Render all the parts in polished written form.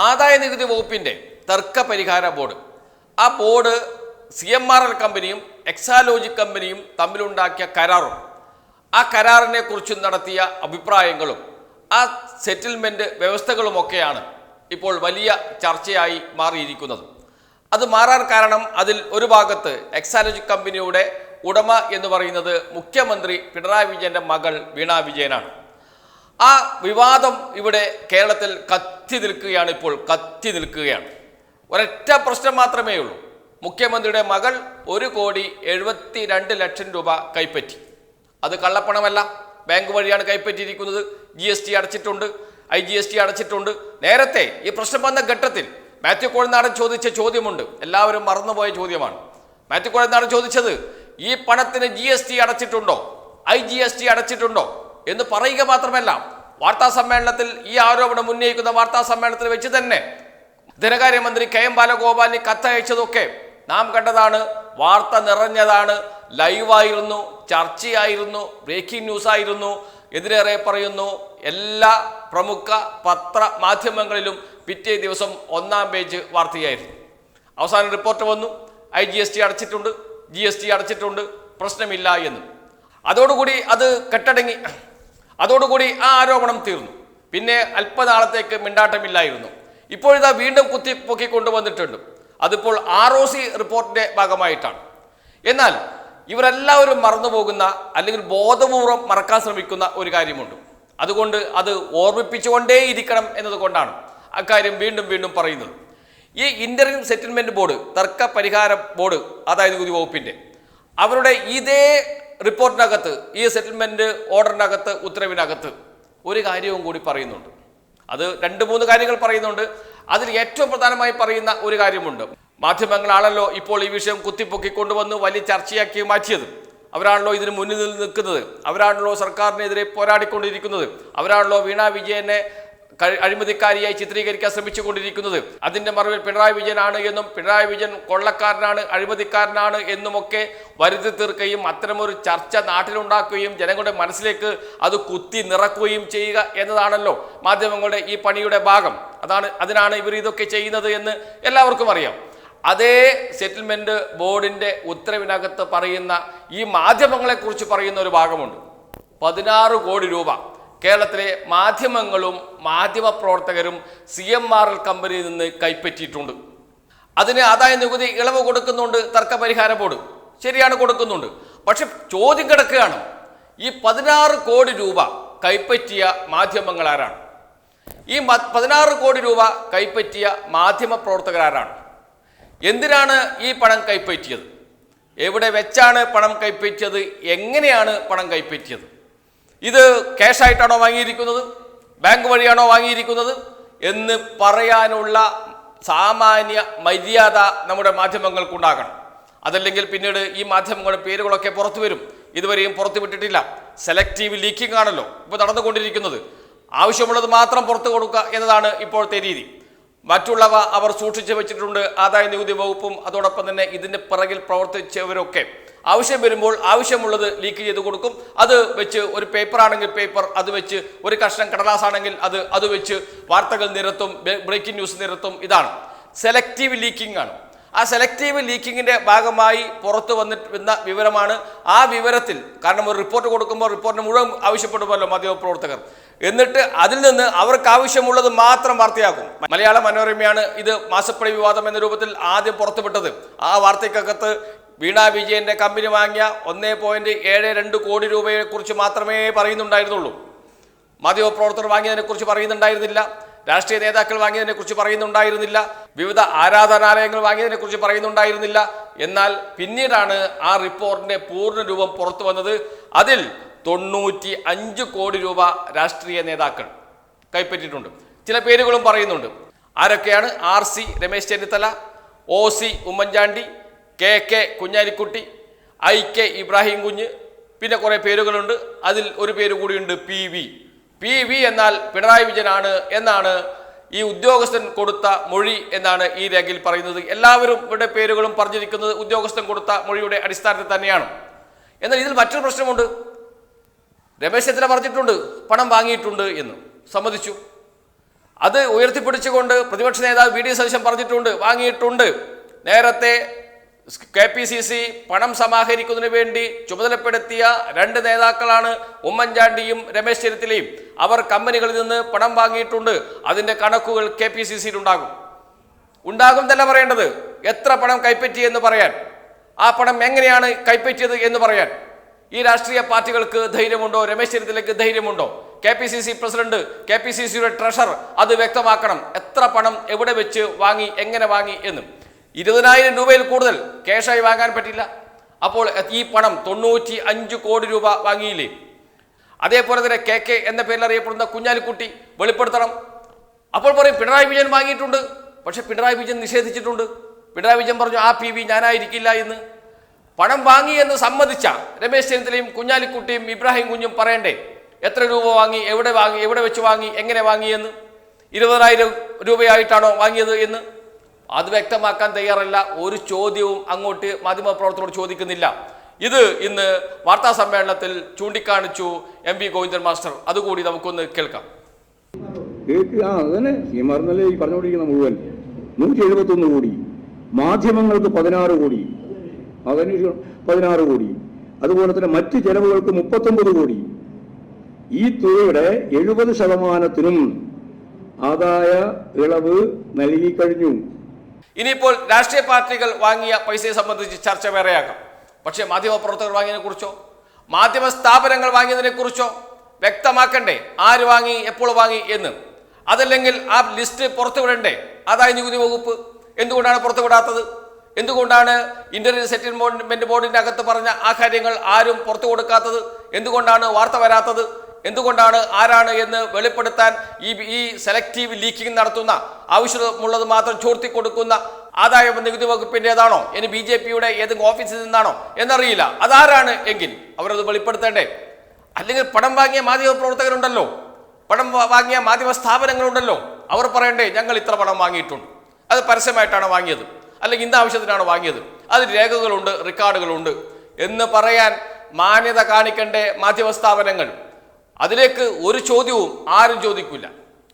ആദായ നികുതി വകുപ്പിൻ്റെ തർക്ക പരിഹാര ബോർഡ്, ആ ബോർഡ് CMRL കമ്പനിയും എക്സാലോജിക് കമ്പനിയും തമ്മിലുണ്ടാക്കിയ കരാറും ആ കരാറിനെ കുറിച്ച് നടത്തിയ അഭിപ്രായങ്ങളും ആ സെറ്റിൽമെൻറ്റ് വ്യവസ്ഥകളുമൊക്കെയാണ് ഇപ്പോൾ വലിയ ചർച്ചയായി മാറിയിരിക്കുന്നത്. അത് മാറാൻ കാരണം അതിൽ ഒരു ഭാഗത്ത് എക്സാലോജിക് കമ്പനിയുടെ ഉടമ എന്ന് പറയുന്നത് മുഖ്യമന്ത്രി പിണറായി വിജയൻ്റെ മകൾ വീണ വിജയനാണ്. ആ വിവാദം ഇവിടെ കേരളത്തിൽ കത്തി നിൽക്കുകയാണ്. ഒരൊറ്റ പ്രശ്നം മാത്രമേ ഉള്ളൂ. മുഖ്യമന്ത്രിയുടെ മകൾ 1,72,00,000 രൂപ കൈപ്പറ്റി. അത് കള്ളപ്പണമല്ല, ബാങ്ക് വഴിയാണ് കൈപ്പറ്റിയിരിക്കുന്നത്. GST അടച്ചിട്ടുണ്ട്, IGST അടച്ചിട്ടുണ്ട്. നേരത്തെ ഈ പ്രശ്നം വന്ന ഘട്ടത്തിൽ മാത്യു കോഴനാടൻ ചോദിച്ച ചോദ്യമുണ്ട്, എല്ലാവരും മറന്നുപോയ ചോദ്യമാണ്. മാത്യു കോഴനാടൻ ചോദിച്ചത്, ഈ പണത്തിന് GST അടച്ചിട്ടുണ്ടോ, IGST അടച്ചിട്ടുണ്ടോ എന്ന് പറയുക മാത്രമല്ല, വാർത്താ സമ്മേളനത്തിൽ ഈ ആരോപണം ഉന്നയിക്കുന്ന വാർത്താ സമ്മേളനത്തിൽ വെച്ച് തന്നെ ധനകാര്യമന്ത്രി KM ബാലഗോപാലിന് കത്തയച്ചതൊക്കെ നാം കണ്ടതാണ്. വാർത്ത നിറഞ്ഞതാണ്, ലൈവായിരുന്നു, ചർച്ചയായിരുന്നു, ബ്രേക്കിംഗ് ന്യൂസ് ആയിരുന്നു. എതിരേറെ പറയുന്നു, എല്ലാ പ്രമുഖ പത്ര മാധ്യമങ്ങളിലും പിറ്റേ ദിവസം 1-ാം പേജ് വാർത്തയായിരുന്നു. അവസാനം റിപ്പോർട്ട് വന്നു, IGST അടച്ചിട്ടുണ്ട്, GST അടച്ചിട്ടുണ്ട്, പ്രശ്നമില്ല എന്ന്. അതോടുകൂടി അത് കെട്ടടങ്ങി, അതോടുകൂടി ആ ആരോപണം തീർന്നു. പിന്നെ അല്പനാളത്തേക്ക് മിണ്ടാട്ടമില്ലായിരുന്നു. ഇപ്പോഴിതാ വീണ്ടും കുത്തിപ്പൊക്കി കൊണ്ടുവന്നിട്ടുണ്ട്. അതിപ്പോൾ ROC റിപ്പോർട്ടിൻ്റെ ഭാഗമായിട്ടാണ്. എന്നാൽ ഇവരെല്ലാവരും മറന്നുപോകുന്ന, അല്ലെങ്കിൽ ബോധപൂർവം മറക്കാൻ ശ്രമിക്കുന്ന ഒരു കാര്യമുണ്ട്. അതുകൊണ്ട് അത് ഓർമ്മിപ്പിച്ചുകൊണ്ടേയിരിക്കണം എന്നതുകൊണ്ടാണ് അക്കാര്യം വീണ്ടും വീണ്ടും പറയുന്നത്. ഈ ഇന്ററിം സെറ്റിൽമെന്റ് ബോർഡ്, തർക്ക പരിഹാര ബോർഡ്, ആദായ നികുതി വകുപ്പിൻ്റെ, അവരുടെ ഇതേ റിപ്പോർട്ടിനകത്ത്, ഈ സെറ്റിൽമെന്റ് ഓർഡറിനകത്ത്, ഉത്തരവിനകത്ത് ഒരു കാര്യവും കൂടി പറയുന്നുണ്ട്. അത് 2-3 കാര്യങ്ങൾ പറയുന്നുണ്ട്. അതിൽ ഏറ്റവും പ്രധാനമായി പറയുന്ന ഒരു കാര്യമുണ്ട്. മാധ്യമങ്ങളാണല്ലോ ഇപ്പോൾ ഈ വിഷയം കുത്തിപ്പൊക്കി കൊണ്ടുവന്ന് വലിയ ചർച്ചയാക്കി മാറ്റിയത്. അവരാണല്ലോ ഇതിന് മുന്നിൽ നിൽക്കുന്നത്. അവരാണല്ലോ സർക്കാരിനെതിരെ പോരാടിക്കൊണ്ടിരിക്കുന്നത്. അവരാണല്ലോ വീണ വിജയനെ അഴിമതിക്കാരിയായി ചിത്രീകരിക്കാൻ ശ്രമിച്ചുകൊണ്ടിരിക്കുന്നത്. അതിൻ്റെ മറവിൽ പിണറായി വിജയനാണ് എന്നും, പിണറായി വിജയൻ കൊള്ളക്കാരനാണ്, അഴിമതിക്കാരനാണ് എന്നുമൊക്കെ വരുത്തി തീർക്കുകയും അത്തരമൊരു ചർച്ച നാട്ടിലുണ്ടാക്കുകയും ജനങ്ങളുടെ മനസ്സിലേക്ക് അത് കുത്തി നിറക്കുകയും ചെയ്യുക എന്നതാണല്ലോ മാധ്യമങ്ങളുടെ ഈ പണിയുടെ ഭാഗം. അതിനാണ് ഇവർ ഇതൊക്കെ ചെയ്യുന്നത് എന്ന് എല്ലാവർക്കും അറിയാം. അതേ സെറ്റിൽമെന്റ് ബോർഡിൻ്റെ ഉത്തരവിനകത്ത് പറയുന്ന, ഈ മാധ്യമങ്ങളെക്കുറിച്ച് പറയുന്ന ഒരു ഭാഗമുണ്ട്. 16 കോടി രൂപ കേരളത്തിലെ മാധ്യമങ്ങളും മാധ്യമപ്രവർത്തകരും CMRL കമ്പനിയിൽ നിന്ന് കൈപ്പറ്റിയിട്ടുണ്ട്. അതിന് ആദായ നികുതി ഇളവ് കൊടുക്കുന്നുണ്ട് തർക്ക പരിഹാര ബോർഡ്. ശരിയാണ്, കൊടുക്കുന്നുണ്ട്. പക്ഷെ ചോദ്യം കിടക്കുകയാണ്, ഈ 16 കോടി രൂപ കൈപ്പറ്റിയ മാധ്യമങ്ങൾ ആരാണ്? ഈ 16 കോടി രൂപ കൈപ്പറ്റിയ മാധ്യമ പ്രവർത്തകരാരാണ്? എന്തിനാണ് ഈ പണം കൈപ്പറ്റിയത്? എവിടെ വെച്ചാണ് പണം കൈപ്പറ്റിയത്? എങ്ങനെയാണ് പണം കൈപ്പറ്റിയത്? ഇത് ക്യാഷായിട്ടാണോ വാങ്ങിയിരിക്കുന്നത്, ബാങ്ക് വഴിയാണോ വാങ്ങിയിരിക്കുന്നത് എന്ന് പറയാനുള്ള സാമാന്യ മര്യാദ നമ്മുടെ മാധ്യമങ്ങൾക്കുണ്ടാകണം. അതല്ലെങ്കിൽ പിന്നീട് ഈ മാധ്യമങ്ങളുടെ പേരുകളൊക്കെ പുറത്തു വരും. ഇതുവരെയും പുറത്തു വിട്ടിട്ടില്ല. സെലക്റ്റീവ് ലീക്കിംഗ് ആണല്ലോ ഇപ്പോൾ നടന്നുകൊണ്ടിരിക്കുന്നത്. ആവശ്യമുള്ളത് മാത്രം പുറത്തു കൊടുക്കുക എന്നതാണ് ഇപ്പോഴത്തെ രീതി. മറ്റുള്ളവ അവർ സൂക്ഷിച്ചു വെച്ചിട്ടുണ്ട്. ആദായ നികുതി വകുപ്പും അതോടൊപ്പം തന്നെ ഇതിൻ്റെ പിറകിൽ പ്രവർത്തിച്ചവരൊക്കെ ആവശ്യം വരുമ്പോൾ ആവശ്യമുള്ളത് ലീക്ക് ചെയ്ത് കൊടുക്കും. അത് വെച്ച് ഒരു പേപ്പർ ആണെങ്കിൽ പേപ്പർ, അത് വെച്ച് ഒരു കഷ്ണം കടലാസ് ആണെങ്കിൽ അത് വെച്ച് വാർത്തകൾ നിരത്തും, ബ്രേക്കിംഗ് ന്യൂസ് നിരത്തും. ഇതാണ് സെലക്റ്റീവ് ലീക്കിംഗ് ആണ്. ആ സെലക്റ്റീവ് ലീക്കിങ്ങിൻ്റെ ഭാഗമായി പുറത്തു വന്ന വിവരമാണ്. ആ വിവരത്തിൽ, കാരണം ഒരു റിപ്പോർട്ട് കൊടുക്കുമ്പോൾ റിപ്പോർട്ടിന് മുഴുവൻ ആവശ്യപ്പെടുമല്ലോ മാധ്യമപ്രവർത്തകർ, എന്നിട്ട് അതിൽ നിന്ന് അവർക്ക് ആവശ്യമുള്ളത് മാത്രം വാർത്തയാക്കും. മലയാള മനോരമയാണ് ഇത് മാസപ്പടി വിവാദം എന്ന രൂപത്തിൽ ആദ്യം പുറത്തുവിട്ടത്. ആ വാർത്തയ്ക്കകത്ത് വീണ വിജയന്റെ കമ്പനി വാങ്ങിയ 1.72 കോടി രൂപയെക്കുറിച്ച് മാത്രമേ പറയുന്നുണ്ടായിരുന്നുള്ളൂ. മാധ്യമപ്രവർത്തകർ വാങ്ങിയതിനെക്കുറിച്ച് പറയുന്നുണ്ടായിരുന്നില്ല. രാഷ്ട്രീയ നേതാക്കൾ വാങ്ങിയതിനെക്കുറിച്ച് പറയുന്നുണ്ടായിരുന്നില്ല. വിവിധ ആരാധനാലയങ്ങൾ വാങ്ങിയതിനെക്കുറിച്ച് പറയുന്നുണ്ടായിരുന്നില്ല. എന്നാൽ പിന്നീടാണ് ആ റിപ്പോർട്ടിന്റെ പൂർണ്ണ രൂപം പുറത്തു വന്നത്. അതിൽ 95 കോടി രൂപ രാഷ്ട്രീയ നേതാക്കൾ കൈപ്പറ്റിയിട്ടുണ്ട്. ചില പേരുകളും പറയുന്നുണ്ട്. ആരൊക്കെയാണ്? RC Ramesh Chennithala, OC Oommen Chandy, KK Kunhalikutty, IK Ibrahim കുഞ്ഞ്, പിന്നെ കുറേ പേരുകളുണ്ട്. അതിൽ ഒരു പേര് കൂടിയുണ്ട്, PV എന്നാൽ പിണറായി വിജയനാണ് എന്നാണ് ഈ ഉദ്യോഗസ്ഥൻ കൊടുത്ത മൊഴി എന്നാണ് ഈ രേഖയിൽ പറയുന്നത്. എല്ലാവരും ഇവിടെ പേരുകളും പറഞ്ഞിരിക്കുന്നത് ഉദ്യോഗസ്ഥൻ കൊടുത്ത മൊഴിയുടെ അടിസ്ഥാനത്തിൽ തന്നെയാണ്. എന്നാൽ ഇതിൽ മറ്റൊരു പ്രശ്നമുണ്ട്. രമേശ് ചെന്നിത്തല പറഞ്ഞിട്ടുണ്ട് പണം വാങ്ങിയിട്ടുണ്ട് എന്ന്, സമ്മതിച്ചു. അത് ഉയർത്തിപ്പിടിച്ചുകൊണ്ട് പ്രതിപക്ഷ നേതാവ് വി ഡി സതീശൻ പറഞ്ഞിട്ടുണ്ട്, വാങ്ങിയിട്ടുണ്ട്. നേരത്തെ KPCC പണം സമാഹരിക്കുന്നതിന് വേണ്ടി ചുമതലപ്പെടുത്തിയ 2 നേതാക്കളാണ് ഉമ്മൻചാണ്ടിയും രമേശ് ചെന്നിത്തലയും. അവർ കമ്പനികളിൽ നിന്ന് പണം വാങ്ങിയിട്ടുണ്ട്. അതിൻ്റെ കണക്കുകൾ KPCCയിൽ ഉണ്ടാകും എന്നല്ല പറയേണ്ടത്. എത്ര പണം കൈപ്പറ്റി എന്ന് പറയാൻ, ആ പണം എങ്ങനെയാണ് കൈപ്പറ്റിയത് എന്ന് പറയാൻ ഈ രാഷ്ട്രീയ പാർട്ടികൾക്ക് ധൈര്യമുണ്ടോ? രമേശ് ചെന്നിത്തലയ്ക്ക് ധൈര്യമുണ്ടോ? KPCC പ്രസിഡന്റ്, KPCCയുടെ ട്രഷറർ അത് വ്യക്തമാക്കണം. എത്ര പണം എവിടെ വെച്ച് വാങ്ങി, എങ്ങനെ വാങ്ങി എന്ന്. 20,000 രൂപയിൽ കൂടുതൽ ക്യാഷായി വാങ്ങാൻ പറ്റില്ല. അപ്പോൾ ഈ പണം 95 കോടി രൂപ വാങ്ങിയില്ലേ? അതേപോലെ തന്നെ KK എന്ന പേരിൽ അറിയപ്പെടുന്ന കുഞ്ഞാലിക്കുട്ടി വെളിപ്പെടുത്തണം. അപ്പോൾ പറയും പിണറായി വിജയൻ വാങ്ങിയിട്ടുണ്ട്. പക്ഷെ പിണറായി വിജയൻ നിഷേധിച്ചിട്ടുണ്ട്. പിണറായി വിജയൻ പറഞ്ഞു ആ PV ഞാനായിരിക്കില്ല എന്ന്. പണം വാങ്ങി എന്ന് സമ്മതിച്ച രമേശ് ചെന്നിത്തലയും കുഞ്ഞാലിക്കുട്ടിയും ഇബ്രാഹിം കുഞ്ഞും പറയണ്ടേ എത്ര രൂപ വാങ്ങി, എവിടെ വെച്ച് വാങ്ങി, എങ്ങനെ വാങ്ങി എന്ന്. 20,000 രൂപയായിട്ടാണോ വാങ്ങിയത് എന്ന് അത് വ്യക്തമാക്കാൻ തയ്യാറല്ല. ഒരു ചോദ്യവും അങ്ങോട്ട് മാധ്യമപ്രവർത്തകരോട് ചോദിക്കുന്നില്ല. ഇത് ഇന്ന് വാർത്താ സമ്മേളനത്തിൽ ചൂണ്ടിക്കാണിച്ചു MP ഗോവിന്ദൻ മാസ്റ്റർ. അതുകൂടി നമുക്കൊന്ന് കേൾക്കാം. അതന്നെ സീമാർന്നല്ലേ ഈ പറഞ്ഞുകൊണ്ടിരിക്കുന്ന മുഴുവൻ 171 കോടി, മാധ്യമങ്ങൾക്ക് 16 കോടി, അതന്വേഷിക്കണം 16 കോടി, അതുപോലെ തന്നെ മറ്റ് ചെലവുകൾക്ക് 39 കോടി. ഈ തുകയുടെ 70% ആദായ ഇളവ് നൽകി കഴിഞ്ഞു. ഇനിയിപ്പോൾ രാഷ്ട്രീയ പാർട്ടികൾ വാങ്ങിയ പൈസയെ സംബന്ധിച്ച് ചർച്ച വേറെയാകാം. പക്ഷേ മാധ്യമപ്രവർത്തകർ വാങ്ങിയതിനെ കുറിച്ചോ, മാധ്യമ സ്ഥാപനങ്ങൾ വാങ്ങിയതിനെ കുറിച്ചോ വ്യക്തമാക്കണ്ടേ ആര് വാങ്ങി, എപ്പോൾ വാങ്ങി എന്ന്. അതല്ലെങ്കിൽ ആ ലിസ്റ്റ് പുറത്തുവിടണ്ടേ ആദായ നികുതി വകുപ്പ്? എന്തുകൊണ്ടാണ് പുറത്തുവിടാത്തത്? എന്തുകൊണ്ടാണ് ഇന്ത്യൻ സെറ്റിൽമെന്റ് ബോർഡിന്റെ അകത്ത് പറഞ്ഞ ആ കാര്യങ്ങൾ ആരും പുറത്തു കൊടുക്കാത്തത്? എന്തുകൊണ്ടാണ് വാർത്ത വരാത്തത്? എന്തുകൊണ്ടാണ് ആരാണ് എന്ന് വെളിപ്പെടുത്താൻ ഈ സെലക്റ്റീവ് ലീക്കിംഗ് നടത്തുന്ന, ആവശ്യമുള്ളത് മാത്രം ചോർത്തി കൊടുക്കുന്ന ആദായ നികുതി വകുപ്പിൻ്റെതാണോ, ഇനി BJPയുടെ ഏതെങ്കിലും ഓഫീസിൽ നിന്നാണോ എന്നറിയില്ല. അതാരാണ് എങ്കിൽ അവരത് വെളിപ്പെടുത്തേണ്ടേ? അല്ലെങ്കിൽ പണം വാങ്ങിയ മാധ്യമ പ്രവർത്തകരുണ്ടല്ലോ, പണം വാങ്ങിയ മാധ്യമ സ്ഥാപനങ്ങളുണ്ടല്ലോ, അവർ പറയണ്ടേ ഞങ്ങൾ ഇത്ര പണം വാങ്ങിയിട്ടുണ്ട്, അത് പരസ്യമായിട്ടാണ് വാങ്ങിയത്, അല്ലെങ്കിൽ ഇന്ന ആവശ്യത്തിനാണ് വാങ്ങിയത്, അതിൽ രേഖകളുണ്ട്, റെക്കോർഡുകളുണ്ട് എന്ന് പറയാൻ മാന്യത കാണിക്കണ്ടേ മാധ്യമ സ്ഥാപനങ്ങൾ? അതിലേക്ക് ഒരു ചോദ്യവും ആരും ചോദിക്കില്ല,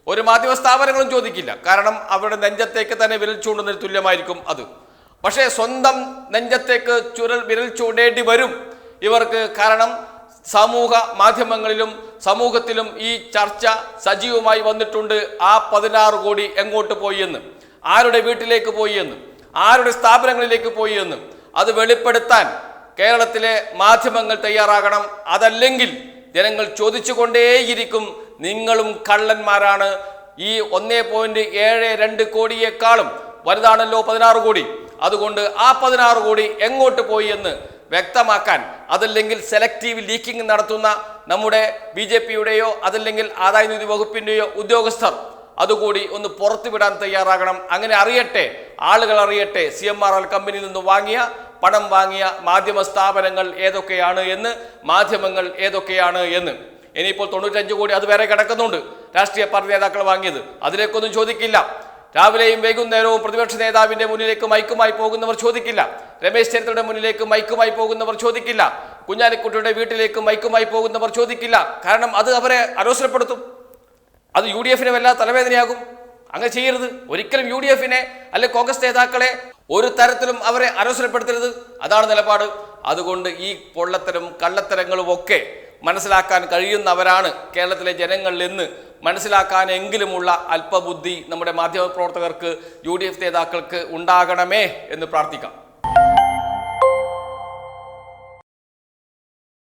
ഒരു മാധ്യമ സ്ഥാപനങ്ങളും ചോദിക്കില്ല. കാരണം അവരുടെ നെഞ്ചത്തേക്ക് തന്നെ വിരൽ ചൂണ്ടുന്നതിന് തുല്യമായിരിക്കും അത്. പക്ഷേ സ്വന്തം നെഞ്ചത്തേക്ക് വിരൽ ചൂണ്ടേണ്ടി വരും ഇവർക്ക്. കാരണം സമൂഹ മാധ്യമങ്ങളിലും സമൂഹത്തിലും ഈ ചർച്ച സജീവമായി വന്നിട്ടുണ്ട്. ആ 16 കോടി എങ്ങോട്ട് പോയി എന്ന്, ആരുടെ വീട്ടിലേക്ക് പോയി എന്ന്, ആരുടെ സ്ഥാപനങ്ങളിലേക്ക് പോയി എന്ന് അത് വെളിപ്പെടുത്താൻ കേരളത്തിലെ മാധ്യമങ്ങൾ തയ്യാറാകണം. അതല്ലെങ്കിൽ ജനങ്ങൾ ചോദിച്ചുകൊണ്ടേയിരിക്കും നിങ്ങളും കള്ളന്മാരാണ്. ഈ 1.72 കോടിയേക്കാളും വലുതാണല്ലോ 16 കോടി. അതുകൊണ്ട് ആ 16 കോടി എങ്ങോട്ട് പോയി എന്ന് വ്യക്തമാക്കാൻ, അതല്ലെങ്കിൽ സെലക്റ്റീവ് ലീക്കിംഗ് നടത്തുന്ന നമ്മുടെ BJPയുടെയോ അതല്ലെങ്കിൽ ആദായ നികുതി വകുപ്പിൻ്റെയോ ഉദ്യോഗസ്ഥർ അതുകൂടി ഒന്ന് പുറത്തുവിടാൻ തയ്യാറാകണം. അങ്ങനെ അറിയട്ടെ, ആളുകൾ അറിയട്ടെ CMRL കമ്പനിയിൽ നിന്ന് പണം വാങ്ങിയ മാധ്യമ സ്ഥാപനങ്ങൾ ഏതൊക്കെയാണ് എന്ന്, മാധ്യമങ്ങൾ ഏതൊക്കെയാണ് എന്ന്. ഇനിയിപ്പോൾ 95 കോടി അത് വേറെ കിടക്കുന്നുണ്ട്, രാഷ്ട്രീയ പാർട്ടി നേതാക്കൾ വാങ്ങിയത്. അതിലേക്കൊന്നും ചോദിക്കില്ല. രാവിലെയും വൈകുന്നേരവും പ്രതിപക്ഷ നേതാവിന്റെ മുന്നിലേക്ക് മൈക്കുമായി പോകുന്നവർ ചോദിക്കില്ല. രമേശ് ചെന്നിത്തലയുടെ മുന്നിലേക്ക് മൈക്കുമായി പോകുന്നവർ ചോദിക്കില്ല. കുഞ്ഞാലിക്കുട്ടിയുടെ വീട്ടിലേക്ക് മൈക്കുമായി പോകുന്നവർ ചോദിക്കില്ല. കാരണം അത് അവരെ അലോസരപ്പെടുത്തും. അത് UDF-ന് വല്ലാത്ത തലവേദനയാകും. അങ്ങനെ ചെയ്യരുത് ഒരിക്കലും. UDF-നെ അല്ലെങ്കിൽ കോൺഗ്രസ് നേതാക്കളെ ഒരു തരത്തിലും അവരെ അലോസരപ്പെടുത്തരുത്. അതാണ് നിലപാട്. അതുകൊണ്ട് ഈ പൊള്ളത്തരം കള്ളത്തരങ്ങളും ഒക്കെ മനസ്സിലാക്കാൻ കഴിയുന്നവരാണ് കേരളത്തിലെ ജനങ്ങളിൽ നിന്ന് മനസ്സിലാക്കാനെങ്കിലുമുള്ള അല്പബുദ്ധി നമ്മുടെ മാധ്യമപ്രവർത്തകർക്ക് UDF നേതാക്കൾക്ക് ഉണ്ടാകണമേ എന്ന് പ്രാർത്ഥിക്കാം.